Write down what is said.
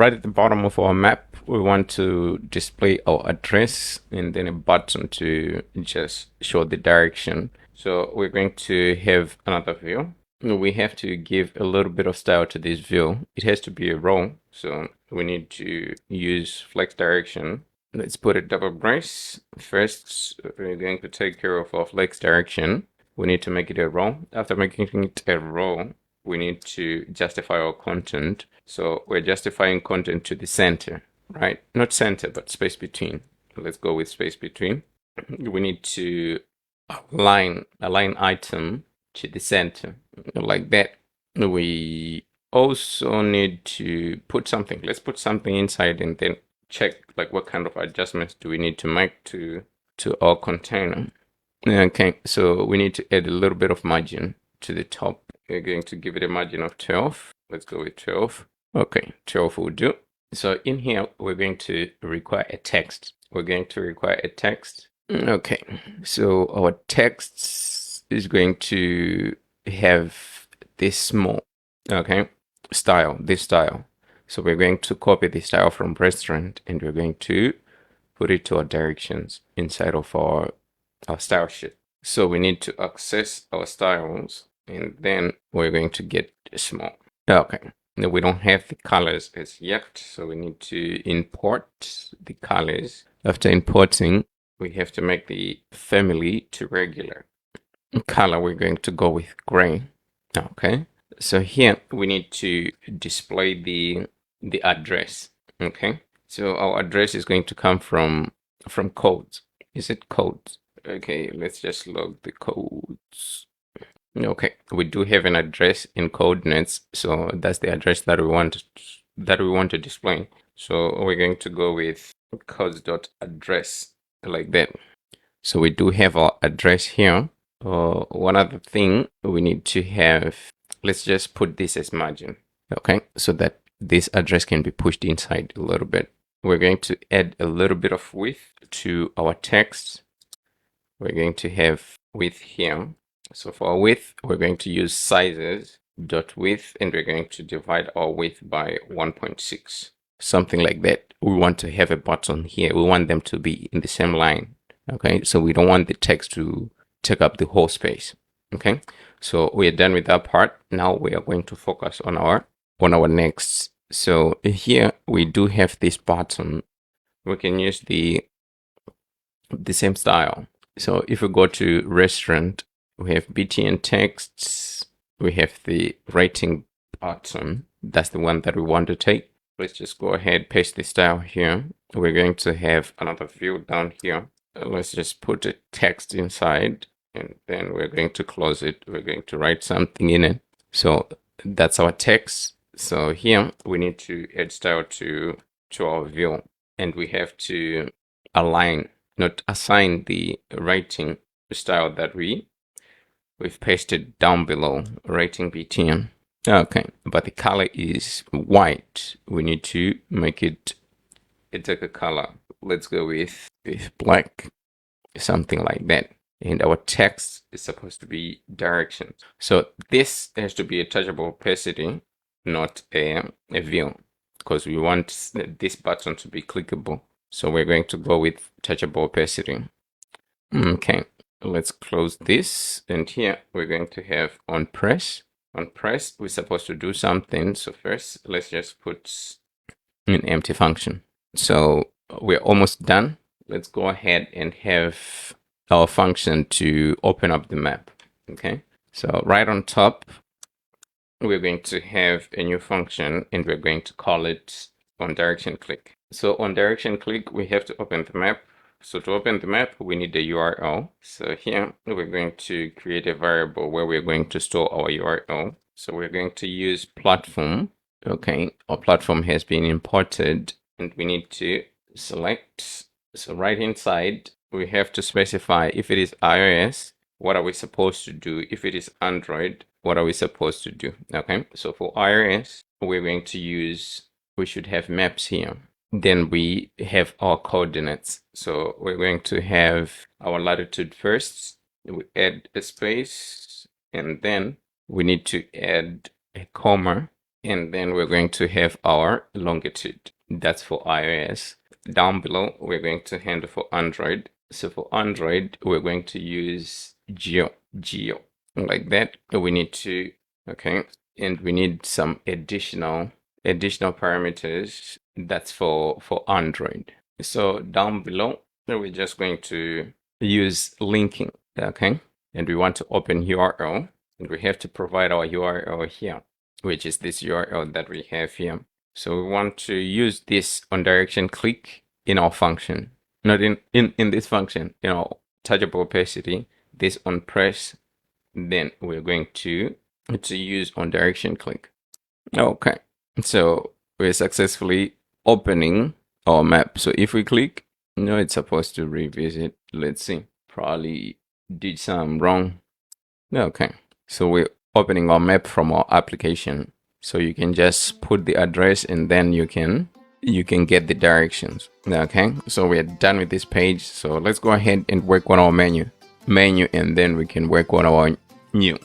right at the bottom of our map, we want to display our address and then a button to just show the direction. So we're going to have another view. We have to give a little bit of style to this view. It has to be a row, so we need to use flex direction. Let's put a double brace. First, we're going to take care of our flex direction. We need to make it a row. After making it a row, we need to justify our content. So we're justifying content to the center, right? Not center, but space between. Let's go with space between. We need to align item to the center like that. We also need to put something. Let's put something inside and then check like what kind of adjustments do we need to make to our container. Okay, so we need to add a little bit of margin to the top. We're going to give it a margin of 12. Let's go with 12. Okay, 12 will do. So in here, we're going to require a text. We're going to require a text. Okay, so our text is going to have this small, okay, style, this style. So we're going to copy the style from restaurant and we're going to put it to our directions inside of our style sheet. So we need to access our styles and then we're going to get small. Okay, now we don't have the colors as yet, so we need to import the colors. After importing, we have to make the family to regular. Color, we're going to go with gray. Okay, so here we need to display the address. Okay, so our address is going to come from codes. Is it codes? Okay, let's just log the codes. Okay, we do have an address in coordinates, so that's the address that we want to display. So we're going to go with codes.address like that. So we do have our address here. One other thing we need to have, let's just put this as margin, okay, so that this address can be pushed inside a little bit. We're going to add a little bit of width to our text. We're going to have width here. So for our width, we're going to use sizes dot width, and we're going to divide our width by 1.6, something like that. We want to have a button here. We want them to be in the same line. Okay, so we don't want the text to take up the whole space. Okay, so we are done with that part. Now we are going to focus on our next. So here we do have this button. We can use the same style. So if we go to restaurant, we have BTN texts. We have the rating button. That's the one that we want to take. Let's just go ahead, paste the style here. We're going to have another view down here. Let's just put a text inside and then we're going to close it. We're going to write something in it. So that's our text. So here we need to add style to our view, and we have to align, not assign the writing style that we've pasted down below, rating BTN. Okay, but the color is white. We need to make it a darker color. Let's go with black, something like that. And our text is supposed to be direction. So this has to be a touchable opacity, not a view, because we want this button to be clickable. So we're going to go with touchable opacity. Okay, let's close this. And here we're going to have on press. On press, we're supposed to do something. So first, let's just put an empty function. So we're almost done. Let's go ahead and have our function to open up the map. Okay, so right on top, we're going to have a new function and we're going to call it on direction click. So on direction click, we have to open the map. So to open the map, we need the URL. So here we're going to create a variable where we're going to store our URL. So we're going to use platform. Okay, our platform has been imported and we need to select. So right inside, we have to specify if it is iOS, what are we supposed to do? If it is Android, what are we supposed to do? Okay, so for iOS, we're going to use, we should have maps here. Then we have our coordinates. So we're going to have our latitude first. We add a space and then we need to add a comma and then we're going to have our longitude. That's for iOS. Down below, we're going to handle for Android. So for Android, we're going to use geo like that. We need to, okay, and we need some additional parameters. That's for Android. So down below, we're just going to use linking, okay, and we want to open URL, and we have to provide our URL here, which is this URL that we have here. So we want to use this on direction click in our function, not in this function, in our touchable opacity, this on press, then we're going to use on direction click. Okay, so we're successfully opening our map. So if we click, no, it's supposed to revisit. Let's see, probably did some wrong. Okay, so we're opening our map from our application. So you can just put the address and then you can get the directions. Okay, so we're done with this page. So let's go ahead and work on our menu, and then we can work on our new.